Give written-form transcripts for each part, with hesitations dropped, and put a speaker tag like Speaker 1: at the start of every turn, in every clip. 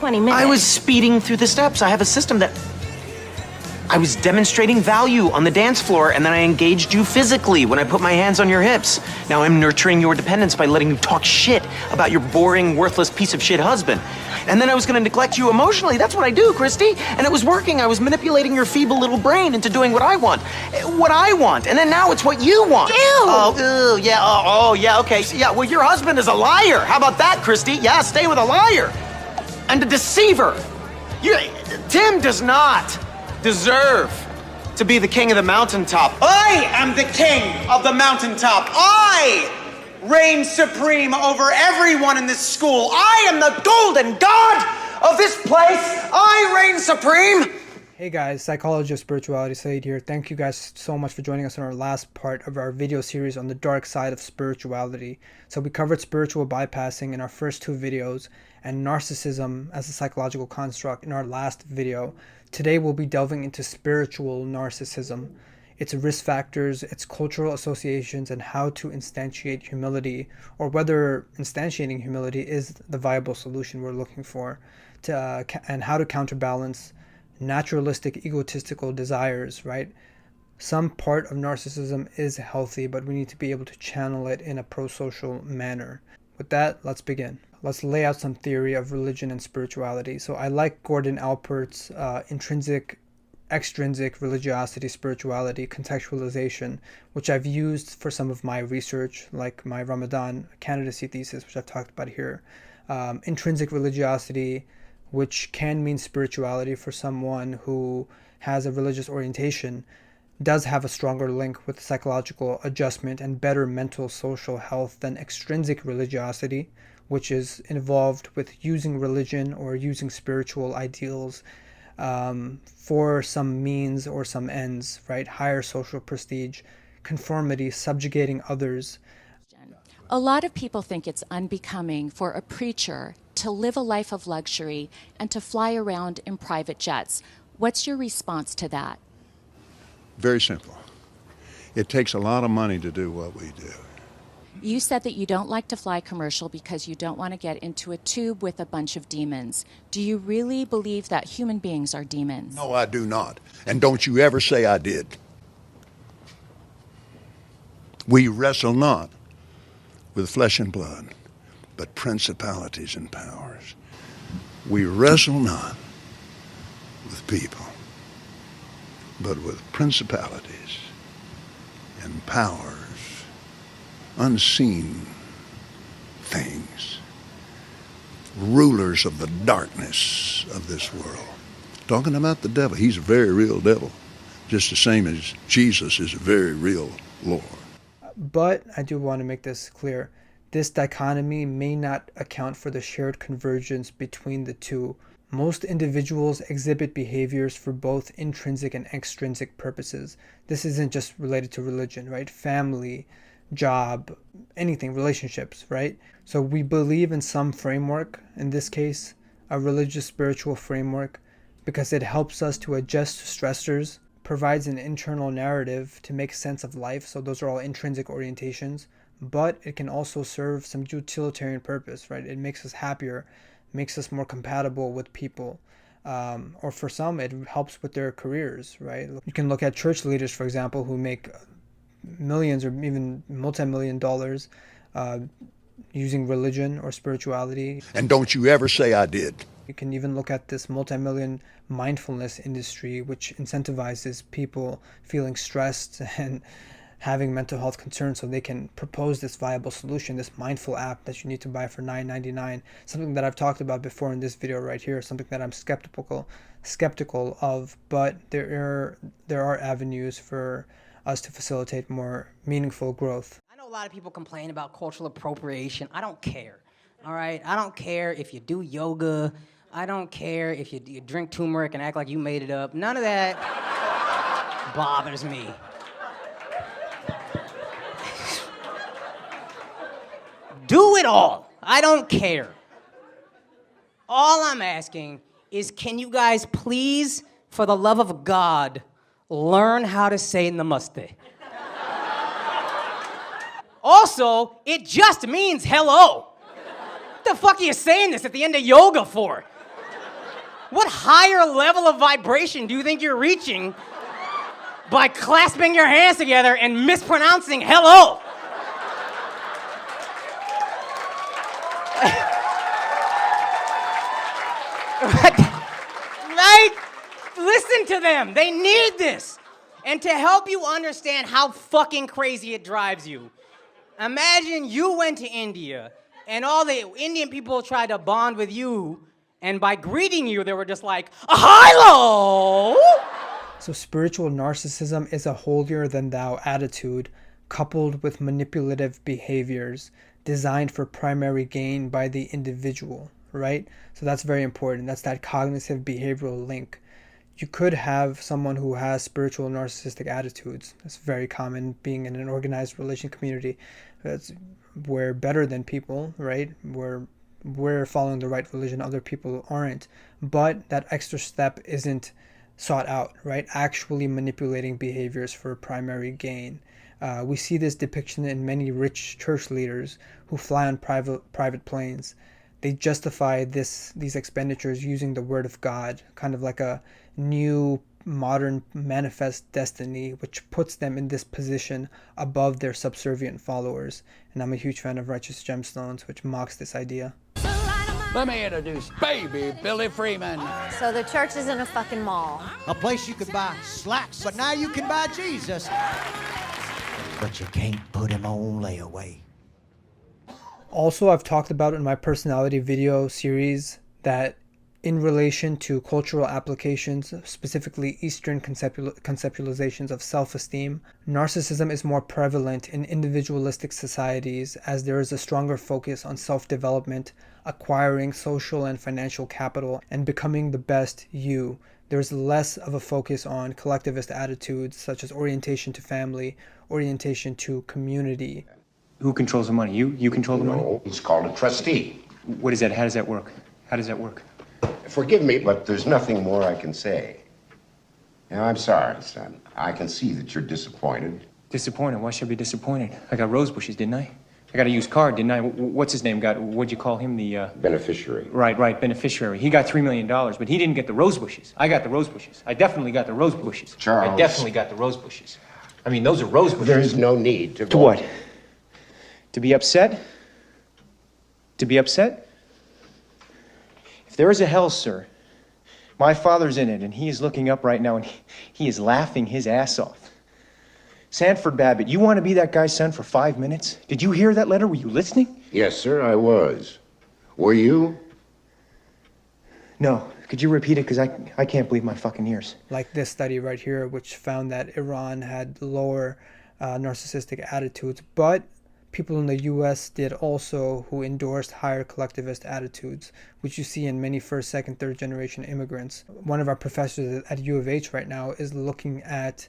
Speaker 1: 20 minutes.
Speaker 2: I was speeding through the steps. I have a system that... I was demonstrating value on the dance floor, and then I engaged you physically when I put my hands on your hips. Now I'm nurturing your dependence by letting you talk shit about your boring, worthless piece of shit husband. And then I was gonna neglect you emotionally. That's what I do, Christy. And it was working. I was manipulating your feeble little brain into doing what I want. What I want. And then now it's what you want.
Speaker 1: Ew!
Speaker 2: Oh, ew, yeah, oh, yeah, okay. Yeah, well, your husband is a liar. How about that, Christy? Yeah, stay with a liar. And a deceiver. Tim does not deserve to be the king of the mountaintop. I am the king of the mountaintop. I reign supreme over everyone in this school. I am the golden god of this place. I reign supreme.
Speaker 3: Hey guys, Psychology of Spirituality, Saeed here. Thank you guys so much for joining us on our last part of our video series on the dark side of spirituality. So we covered spiritual bypassing in our first two videos and narcissism as a psychological construct in our last video. Today we'll be delving into spiritual narcissism, its risk factors, its cultural associations, and how to instantiate humility, or whether instantiating humility is the viable solution we're looking for, and how to counterbalance naturalistic egotistical desires, right? Some part of narcissism is healthy, but we need to be able to channel it in a pro-social manner. With that, let's begin. Let's lay out some theory of religion and spirituality. So I like Gordon Allport's intrinsic, extrinsic, religiosity, spirituality, contextualization, which I've used for some of my research, like my Ramadan candidacy thesis, which I've talked about here. Intrinsic religiosity, which can mean spirituality for someone who has a religious orientation, does have a stronger link with psychological adjustment and better mental social health than extrinsic religiosity, which is involved with using religion or using spiritual ideals for some means or some ends, right? Higher social prestige, conformity, subjugating others.
Speaker 4: A lot of people think it's unbecoming for a preacher to live a life of luxury and to fly around in private jets. What's your response to that?
Speaker 5: Very simple. It takes a lot of money to do what we do.
Speaker 4: You said that you don't like to fly commercial because you don't want to get into a tube with a bunch of demons. Do you really believe that human beings are demons?
Speaker 5: No, I do not. And don't you ever say I did. We wrestle not with flesh and blood, but principalities and powers. We wrestle not with people, but with principalities and powers, unseen things, rulers of the darkness of this world. Talking about the devil, he's a very real devil, just the same as Jesus is a very real Lord.
Speaker 3: But I do want to make this clear. This dichotomy may not account for the shared convergence between the two. Most individuals exhibit behaviors for both intrinsic and extrinsic purposes. This isn't just related to religion, right? Family, job, anything, relationships, right? So we believe in some framework, in this case, a religious spiritual framework, because it helps us to adjust to stressors, provides an internal narrative to make sense of life. So those are all intrinsic orientations, but it can also serve some utilitarian purpose, right? It makes us happier, makes us more compatible with people. Or for some, it helps with their careers, right? You can look at church leaders, for example, who make millions or even multi-million dollars using religion or spirituality.
Speaker 5: And don't you ever say I did.
Speaker 3: You can even look at this multi-million mindfulness industry, which incentivizes people feeling stressed and having mental health concerns so they can propose this viable solution, this mindful app that you need to buy for $9.99, something that I've talked about before in this video right here, something that I'm skeptical of, but there are avenues for us to facilitate more meaningful growth.
Speaker 6: I know a lot of people complain about cultural appropriation. I don't care, all right? I don't care if you do yoga. I don't care if you drink turmeric and act like you made it up. None of that bothers me. Do it all. I don't care. All I'm asking is, can you guys please, for the love of God, learn how to say namaste? Also, it just means hello. What the fuck are you saying this at the end of yoga for? What higher level of vibration do you think you're reaching by clasping your hands together and mispronouncing hello? Right? Listen to them. They need this. And to help you understand how fucking crazy it drives you, imagine you went to India and all the Indian people tried to bond with you, and by greeting you, they were just like, hello!
Speaker 3: So spiritual narcissism is a holier-than-thou attitude coupled with manipulative behaviors designed for primary gain by the individual, right? So that's very important. That's that cognitive behavioral link. You could have someone who has spiritual narcissistic attitudes. That's very common being in an organized religion community. We're better than people, right? We're following the right religion, other people aren't. But that extra step isn't sought out, right? Actually manipulating behaviors for primary gain. We see this depiction in many rich church leaders who fly on private planes. They justify these expenditures using the word of God, kind of like a new modern manifest destiny, which puts them in this position above their subservient followers. And I'm a huge fan of Righteous Gemstones, which mocks this idea.
Speaker 1: Let me introduce baby Billy Freeman.
Speaker 7: So the church isn't a fucking mall.
Speaker 8: A place you could buy slacks, but now you can buy Jesus. But you can't put him on layaway.
Speaker 3: Also, I've talked about in my personality video series that in relation to cultural applications, specifically Eastern conceptualizations of self-esteem, narcissism is more prevalent in individualistic societies as there is a stronger focus on self-development, acquiring social and financial capital, and becoming the best you. There's less of a focus on collectivist attitudes such as orientation to family, orientation to community.
Speaker 9: Who controls the money? You control the money?
Speaker 10: No, he's called a trustee.
Speaker 9: What is that? How does that work? How does that work?
Speaker 10: Forgive me, but there's nothing more I can say. Now, I'm sorry, son. I can see that you're disappointed.
Speaker 9: Disappointed? Why should I be disappointed? I got rose bushes, didn't I? I got a used car, didn't I? What's his name? What'd you call him? The,
Speaker 10: Beneficiary.
Speaker 9: Right, beneficiary. He got $3 million, but he didn't get the rose bushes. I got the rose bushes. I definitely got the rose bushes.
Speaker 10: Charles.
Speaker 9: I definitely got the rose bushes. I mean, those are rose bushes.
Speaker 10: There is no need to...
Speaker 9: To what? To be upset? To be upset? If there is a hell, sir, my father's in it, and he is looking up right now, and he is laughing his ass off. Sanford Babbitt, you want to be that guy's son for 5 minutes? Did you hear that letter? Were you listening?
Speaker 10: Yes, sir, I was. Were you?
Speaker 9: No. Could you repeat it? Because I can't believe my fucking ears.
Speaker 3: Like this study right here, which found that Iran had lower narcissistic attitudes, but people in the US did also who endorsed higher collectivist attitudes, which you see in many first, second, third generation immigrants. One of our professors at U of H right now is looking at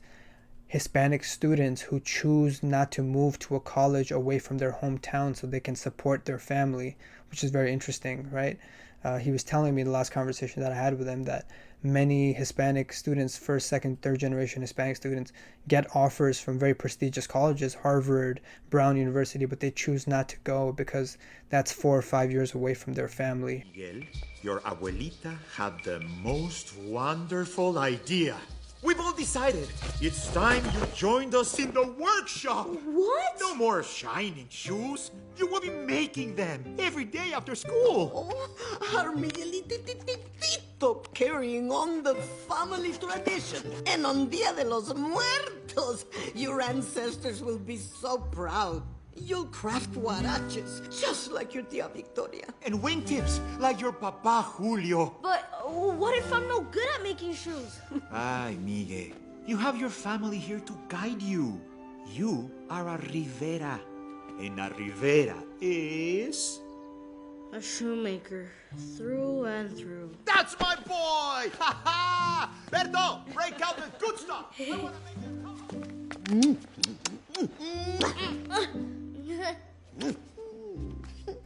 Speaker 3: Hispanic students who choose not to move to a college away from their hometown so they can support their family, which is very interesting, right? He was telling me in the last conversation that I had with him that many Hispanic students, first, second, third generation Hispanic students, get offers from very prestigious colleges, Harvard, Brown University, but they choose not to go because that's 4 or 5 years away from their family.
Speaker 11: Miguel, your abuelita had the most wonderful idea. We've all decided. It's time you joined us in the workshop.
Speaker 7: What?
Speaker 11: No more shining shoes. You will be making them every day after school.
Speaker 12: Oh, our Miguelito carrying on the family tradition. And on Dia de los Muertos, your ancestors will be so proud. You'll craft huaraches, just like your tia Victoria.
Speaker 11: And wingtips, like your papa Julio.
Speaker 7: But what if I'm no good at making shoes?
Speaker 11: Ay, Miguel, you have your family here to guide you. You are a Rivera. And a Rivera is...
Speaker 7: A shoemaker, through and through.
Speaker 11: That's my boy! Ha ha! Berto, break out the good stuff! I want to make this...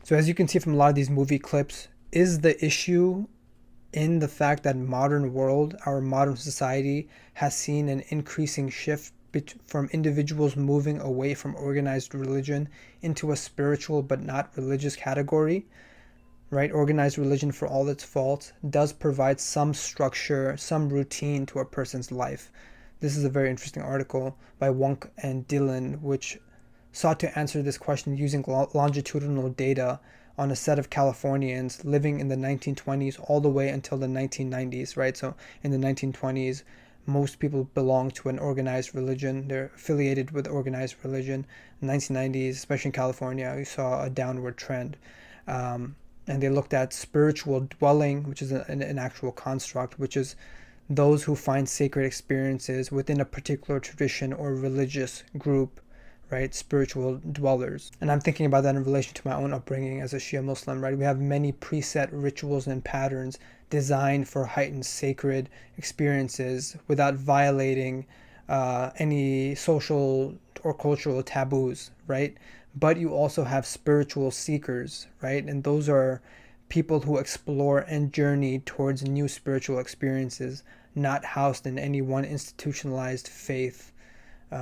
Speaker 3: So as you can see from a lot of these movie clips, is the issue in the fact that modern world, our modern society, has seen an increasing shift from individuals moving away from organized religion into a spiritual but not religious category? right? Organized religion, for all its faults, does provide some structure, some routine to a person's life. This is a very interesting article by Wunk and Dillon, which sought to answer this question using longitudinal data on a set of Californians living in the 1920s all the way until the 1990s, right? So in the 1920s, most people belonged to an organized religion. They're affiliated with organized religion. In the 1990s, especially in California, we saw a downward trend. And they looked at spiritual dwelling, which is an actual construct, which is those who find sacred experiences within a particular tradition or religious group, right? Spiritual dwellers. And I'm thinking about that in relation to my own upbringing as a Shia Muslim, right? We have many preset rituals and patterns designed for heightened sacred experiences without violating any social or cultural taboos, right? But you also have spiritual seekers, right? And those are people who explore and journey towards new spiritual experiences, not housed in any one institutionalized faith.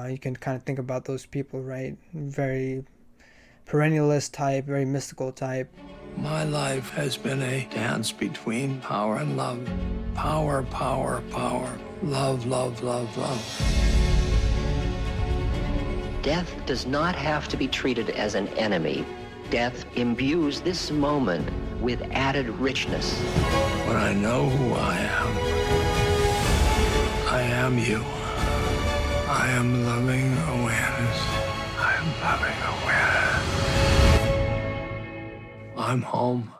Speaker 3: You can kind of think about those people, right? Very perennialist type, very mystical type.
Speaker 1: My life has been a dance between power and love. Power, power, power. Love, love, love, love.
Speaker 13: Death does not have to be treated as an enemy. Death imbues this moment with added richness.
Speaker 1: When I know who I am you. I am loving awareness. I am loving awareness. I'm home.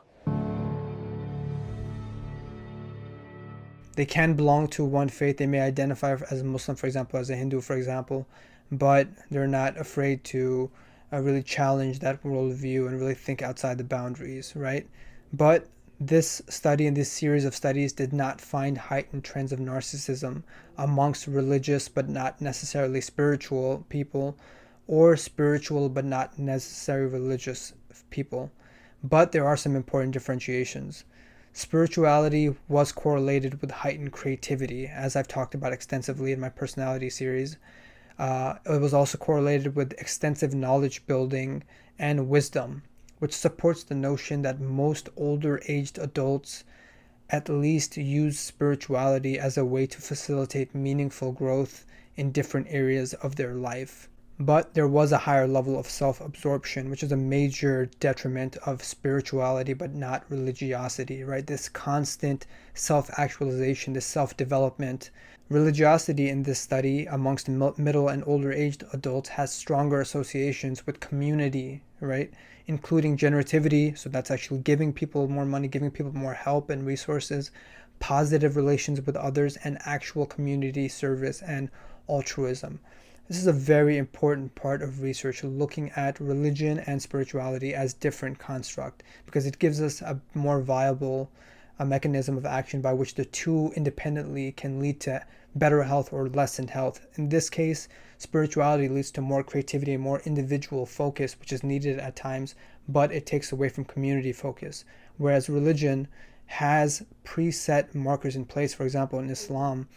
Speaker 3: They can belong to one faith. They may identify as a Muslim, for example, as a Hindu, for example, but they're not afraid to really challenge that worldview and really think outside the boundaries, right? But this study and this series of studies did not find heightened trends of narcissism amongst religious but not necessarily spiritual people, or spiritual but not necessarily religious people. But there are some important differentiations. Spirituality was correlated with heightened creativity, as I've talked about extensively in my personality series. It was also correlated with extensive knowledge building and wisdom, which supports the notion that most older aged adults at least use spirituality as a way to facilitate meaningful growth in different areas of their life. But there was a higher level of self-absorption, which is a major detriment of spirituality, but not religiosity, right? This constant self-actualization, this self-development. Religiosity in this study amongst middle and older aged adults has stronger associations with community, right? Including generativity, so that's actually giving people more money, giving people more help and resources, positive relations with others, and actual community service and altruism. This is a very important part of research, looking at religion and spirituality as different construct, because it gives us a more viable mechanism of action by which the two independently can lead to better health or lessened health. In this case, spirituality leads to more creativity and more individual focus, which is needed at times, but it takes away from community focus. Whereas religion has preset markers in place. For example, in Islam,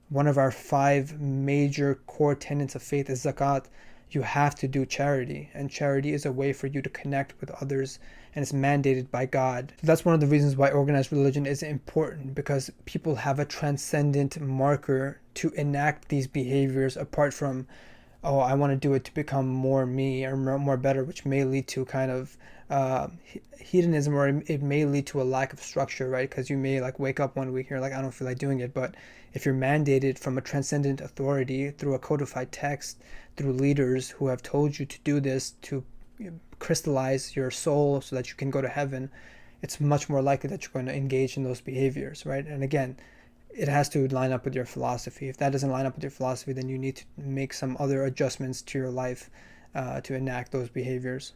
Speaker 3: one of our 5 major core tenets of faith is zakat. You have to do charity, and charity is a way for you to connect with others, and it's mandated by God. So that's one of the reasons why organized religion is important, because people have a transcendent marker to enact these behaviors apart from, oh, I want to do it to become more me or more better, which may lead to kind of hedonism, or it may lead to a lack of structure, right? Because you may like wake up one week and you're like, I don't feel like doing it. But if you're mandated from a transcendent authority through a codified text, through leaders who have told you to do this to crystallize your soul so that you can go to heaven, it's much more likely that you're going to engage in those behaviors, right? And again, it has to line up with your philosophy. If that doesn't line up with your philosophy, then you need to make some other adjustments to your life to enact those behaviors.